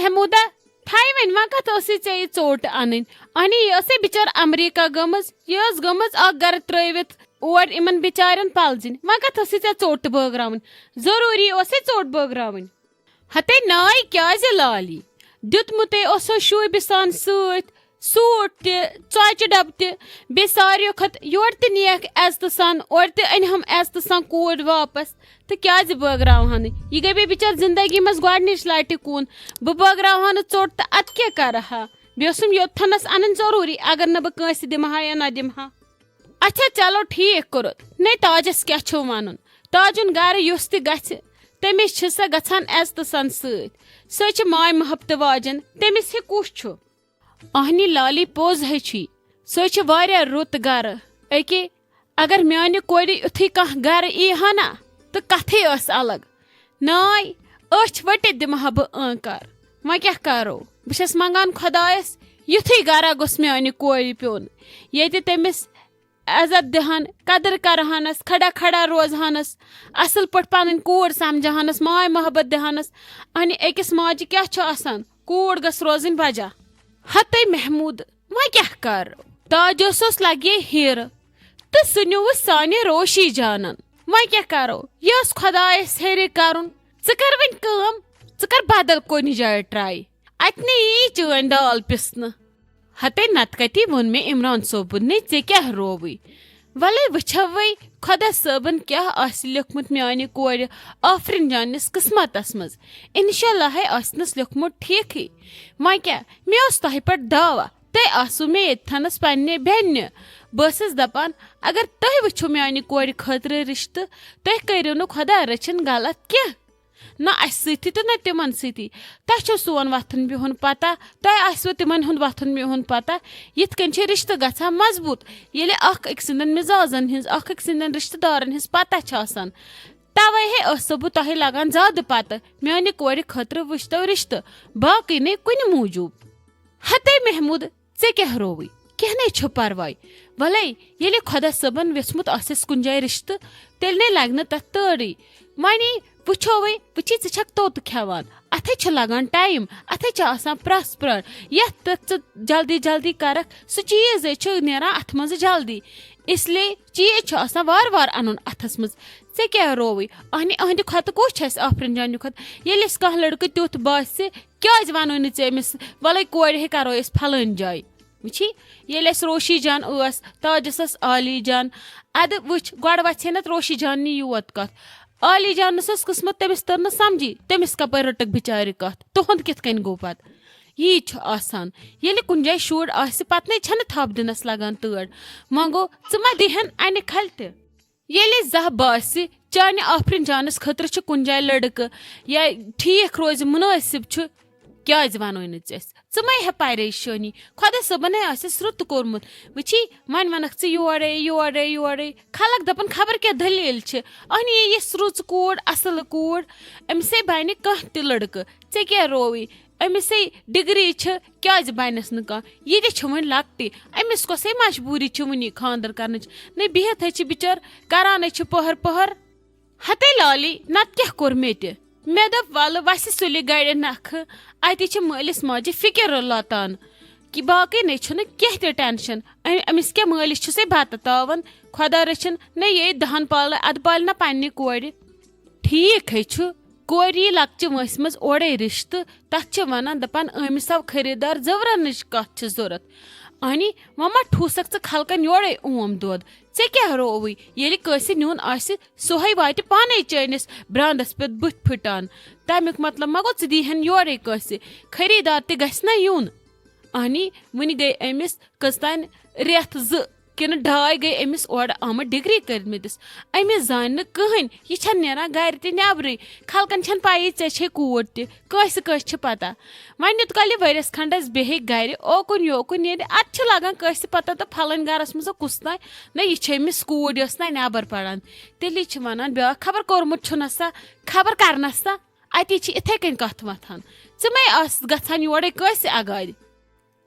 Mahmooda Thai one वा कत चे चोट अन ये बिचार अमरीका गमज ये गमज गर त्रित और इन बिचारन पलजन वा कत चे चोट बगरावन जरूरी चोट बगरावन हते नाय क्या लाली दुतमुत शुब सान सूट तोचि डब ते सारियों खत योर नेक एजत सान और हम एजत सान कूड़ वापस तो क्या बगरावान यह गई बिचार जिंदगी मज गच लटि कून बह बगरावान चोट तो अत क्या करहा बेसम योथनस अन जरूरी अगर न बह दिमहा या न दिमहा अच्छा चलो ठीक कर नहीं ताजस क्या वन ताजुन गर युस तमिस सा गछान एजत सान सच माय महबत वाजन तमिस कुछ अहनी लाली पोज ही सह वारिया रुत गर अके अगर म्यान कोर युथी कह गर यीहा ना तो कथे अलग नाय अच वटित दिमहा बह आंकार व क्या करो बस मंगान खुदायस युथी गरा गोस म्यान कोर प्योन ये तमिस इज्जत दहान कदर करहानस खड़ा खड़ा रोजहानस असल पट पन कूड़ समझानस माय मोहब्बत दहानस अन अकिस माज क्या कूड़ गस रोजन बजा हते महमूद व क्या कर ताजस लगे हीर तो सह नुव सानि रोशी जानन व क्या करो यह खुदायस हेरे कर कर वन कर बदल कुन जाए ट्राई अत यी चन दाल पिसन हते नत कति वोन मे इमरान सोबुन ने ऐ क्या रोवई वले वुछो वै खुदा सबन क्या लिखमुत म्यान कोर आफरिन जानस किस्मतस मज इंशाल्लाह आसनस लिखमुत ठीक ही व क्या मे तह पे दावा तह आसू मे यथनस पन्ने बेन बस दपान अगर तह वुछो म्यान कोर खतर रिश्त तह करियो न खुदा रचन गलत क्या ना अस तो ना तिमन सती तह सोन वथन बिहुन पता तह आसो तिमन हुंद वथन बिहुन पता यिथ कन रिश्त गछा मजबूत येले अक सिंदन मिजाजन हिंज अक सिंदन रिश्तेदारन हिंज पता छासान तवे हे बह तह लगान ज्यादा पता म्यान कोर खतर वुचतो रिश्त बाकी ने कुन मूजूब हते महमूद ऐ क्या रोवई कह नहीं परवाय भले ये खुदा सबन वेचमुत आसिस कुन जाय रिश्त तेल ने लग तथ तड़ी वनी वुछो वै वुची छक तोत खेवान अथे लगान टाइम अथे आसान प्रस प्राण यथ जल्दी जल्दी करक सह चीज नेरान अथ मज जल्दी इसलिए चीज आसान वार वार अन अथस मज ऐ क्या रोवई अहद खत कुछ आफरिन जान खत ये कह लड़क तुथ बास क्या वनो नमिस वल कोर करो फलान जाय वुची ये रोशी जान ताजस आली जान अद वुच गड वह नत रोशी जान योत कत आली जानस किस्मत तमिस तर न समझी तमिस कपर रटक बिचार कत तुहद कित कन गो पत यी आसान ये कुन जाय शुर आस पत न थप दिनस लगान तड़ मंगो मा दिहन अन खल त ये जह बास चान आफरिन जानस खतर कुन जाय लड़क या ठीक रोज मुनासिब क्या वनो मा हे परेशानी खुदा सबन रुत कोर्मुत वुची वन वनक योरे योरे योरे खलक दपन खबर क्या दलील अहन ये रुच कूड़ असल कूड़ अमिस बन कह त लड़क ऐ क्या रोवई अमिस डिग्री क्या बनस न ये वन लकटी अमिस कस मजबूरी वन खानदर कर न बिहत बिचार करान पहर पहर हते लाली नत क्या कोर मे मे दप वल वस सुलि गड़ नख अत मालिस माजे फिक्र लातान कि बाकी ने कह टेंशन अमिस क्या मालिस से बत तावन खुदा रचन न ये दहन पाल अद पाल ना पन्ने कोर ठीक है कोर यी लक्चि वंस मज ओरे रिश्त तथ वनान दपान अमिस आव खरीदार जवरन कत जरूरत अहनी वमा ठूसक च खलकन योरे ओम दोद ऐ क्या रोवई ये कस नुन सोहे वात पाने चनिस ब्रांदस पे बुथ फुटान तमिक मतलब मा गो च दीहन योरे कस खरीदार त गस ना यून अहनी वन गई अमिस कस्तान रेथ ज किन ढाई गई अमिस और आमद डिग्री करमिस अमिस जान न कहन यह नेरान गर त नबरे खलकन छन पाई ऐ कूड़ तस पता वन युत कल वरियस खंडस बेह गर ओकुन योकुन ये अत लगान कस पता तो फलन गरस मज कुस ना न यह अमिस कूड़ यस ना नबर पड़ान तेली वनान ब्या खबर कोर्मुत छुनसा खबर करनसा अति इथे कन कथ वथान मा गछान योरे कस अगाड़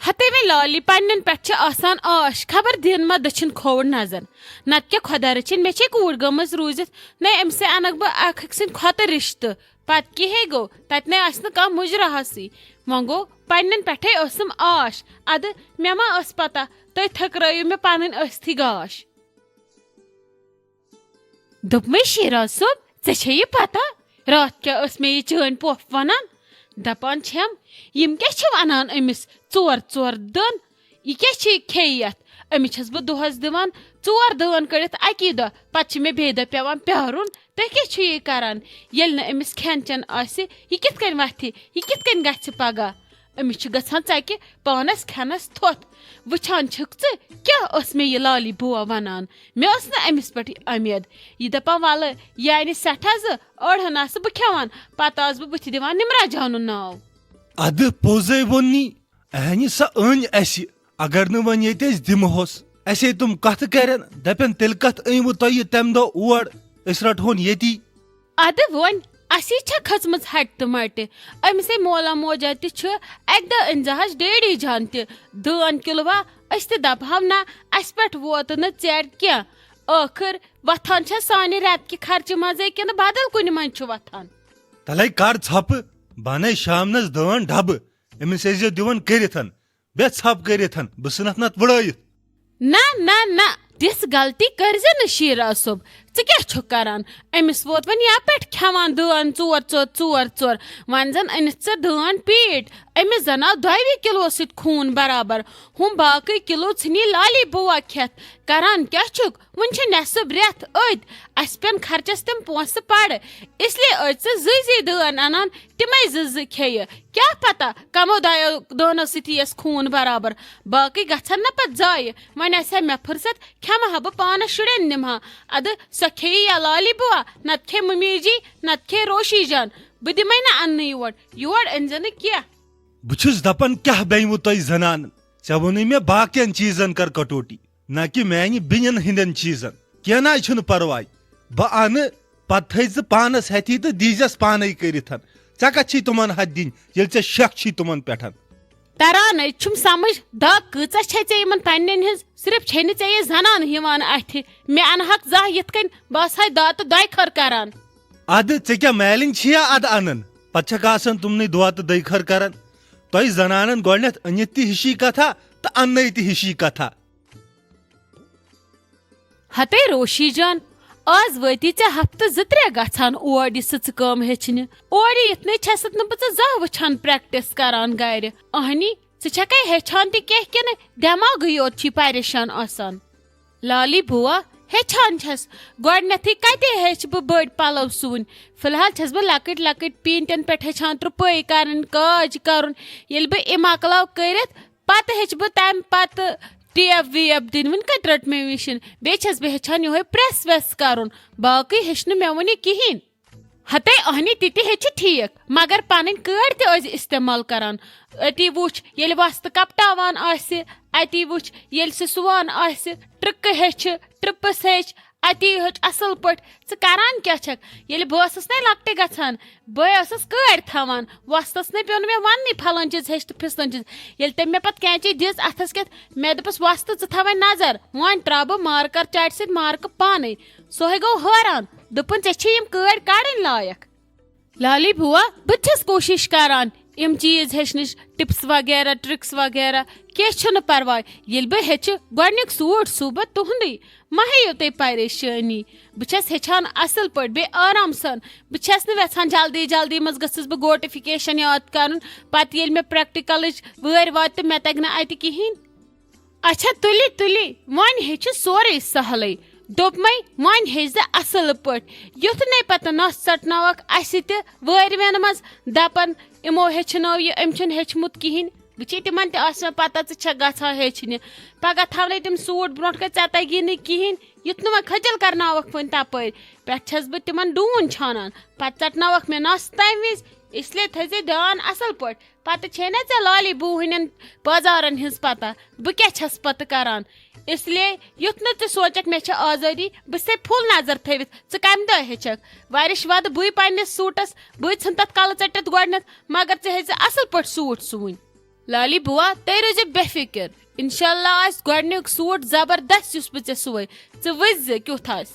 हते वे लाली पन्न पे आसान आश खबर दिन मा दछिन खोड़ नजर नत क्या खुदा रचिन मे कूड़ गमज रूजित न अम से अनक बह सिंद खोत रिश्त पत कहे गो तत न कह मुजराहसी वो गो पन्न पे आश अद मे मा पता तुम थकरायु मे पन अस्थि गाश दोपमे शिराज सोब ऐ ये पता रात क्या मे ये चन पोफ वनान दपान छम यम क्या वनान अमिस चोर चोर दन यह क्या खेत अमिस छस बह दोहस दिवान चोर दन कड़ित अकी दह पे मे बे दह पेवान प्यारुन तुह क्या यह करान येल न अमिस खेन चेन आसि यह कित कन वथि यह कित कन गछ पगह अमिस गछान चकि पानस खेनस थोथ वुछान छक क्या मे यह लाली बुआ वनान मे अमिस पे उम्मीद यह दपान वल यह आन सठा अड़हन आस बह खेवान पत आस बह बुथ दिवान निमरा जानू नाव अद पोजे वोनी अहन सा अन अस अगर न वन ये दिमहोस असे तुम कथ करन दपन तेल कथ अमु तुह तम दह और अस रटहोन येती अद वन असी खचम हट तो मट अमिस मोला मोजा तक दह अनजहाज डेडी जान तन किलवा अस दपह ना अस पे वोत न चेट क्या आखिर वथान सानि रेत कि खर्च मजे कि बदल कुन मन वथान तले कर छप बन शामनस दन डब अमिस दिवन करिथन बे छप करिथन बह सनत नत वड़ायित ना ना ना तिस गलती करजे न शीरा सोब क्या करान अमिस वोत वन या पे खेवान दन चोर चोर चोर चोर वन जन अनित दन पीट अमिस जन आव 2 किलो सत खून बराबर हम बाकी किलो नी लाली बुआ खेत करान क्या वन नेसब रेत अद अस पेन खर्चस तम पोस पड़ इसलिए अज जी दन अनान तिमे ज खे क्या पता कमो दोनों सती खून बराबर बाकी गन ना पे जाय वन आसा मे फुर्सत खेमा हा बह पान शुरन निमहा अद सो खे या लाली बुआ नत खे मम्मी जी नत खे रोशी जान बह दिमे ना अन्न योर अनजन क्या बुछुस दपन क्या बेमु तुह जनान ऐ वोन मे बाकियन चीजन कर कटोटी न कि मानि बिन हिंदन चीजन क्या ना छुन परवाय बह अन पत थज पानस हथी तो दीजस पान करिथन ऐ कत तुमन हथ दिन ये ऐ शक तुमन पे तरान छुम समझ द कचा छे इन पन्न हज सिर्फ छे ये जनान हिवान अथ मे अनहक जा यथ कन बस हाय दा तो दय खर करान अद ऐ क्या मैलिन छिया अद अनन पत आसान तुमने दुआ तो दय खर करन तुह जनानन गोडनेथ अनित ति हिशी कथा तो अन्न ति हिशी कथा हते रोशी जान आज वती ऐ हफ्ते 2-3 गछान ओर सच कम हेचन ओर इतने छसत न बह जा वछान प्रैक्टिस करान गर अहनी छका हेछान तह किन दिमाग योत परेशान आसान लाली बुआ हेछान छस गोडनेथी कते हेच बह बड़ पलव सुन फिलहाल छस बह लकट लकट पींटन पे हेछान रुपये करन काज करन येल बह इम अकलाव करित पत हेच बह तम पत टेप वेप दिन वन कत रट मे विशन बेस बह हेछान यो प्रेस वेस करन बाकी हेचन मे वन कहें हते अहनी ति हेच ठीक मगर पन कड़ तज इस्तेमाल करान अति वुच ये वस्त कपटावान अति वुच ये सुवान ट्रिक हेच ट्रिपस हेच अति हेच असल पे करान क्या छक ये बस ना लकटे गछान बस कड़ थवान वस्तस न पे मे वन फलान चीज हेच तो फिसन चीज ये तम मे पे कैंची दिस अथस कत मे दपस वस्त थ नजर वन त्रा बह मार्कर चाट सत मार्क पान सो गो हैरान दुपन ऐम कड़ कड़न लायक लाली बुआ बस कोशिश करान इम चीज हेचनच टिप्स वगैरह ट्रिक्स वगैरह क्या परवाय ये बह हेच गोडनिक सूट सूबह तुंदी मा हेयो तुम परेशानी बस हेचान असल पे बे आराम सान बस नछान जल्दी जल्दी मज गस बह गोटिफिकेशन याद कर पे मे प्रैक्टिकल वर वात मे तग ना अत कहें अच्छा तुली तुली वन हेच सोरे सहल दोपमे वन हेज असल पे युथ न पत नस चटनवक अस तन मज दपन इमो हेचनो यह अम हेचमुत कहें बे तिम मे पता गा हेचन पगह थवन तम सूट ब्रो े तगी न कहें युथ न खजल करनवक वन तपर पे बह तिम डून छानान पे चटनवक मे नस तम विज इसलिए थे ध्यान असल पे पत छे ना ऐ लाली बूहन बाजारन हज पता बह क्या पत करान इसलिए युथ न सोचक मे आजादी बह फुल नजर थवित कम दह हेचक वारिश वद बु पन्नस सूटस बह तथ कल चटित गोडनेथ मगर ऐ असल पे सूट सुन लाली बुआ तै रोज बेफिक्र इंशाल्लाह आस गोडन्युक सूट जबरदस्त युस बे सुवे च वज क्युथ आस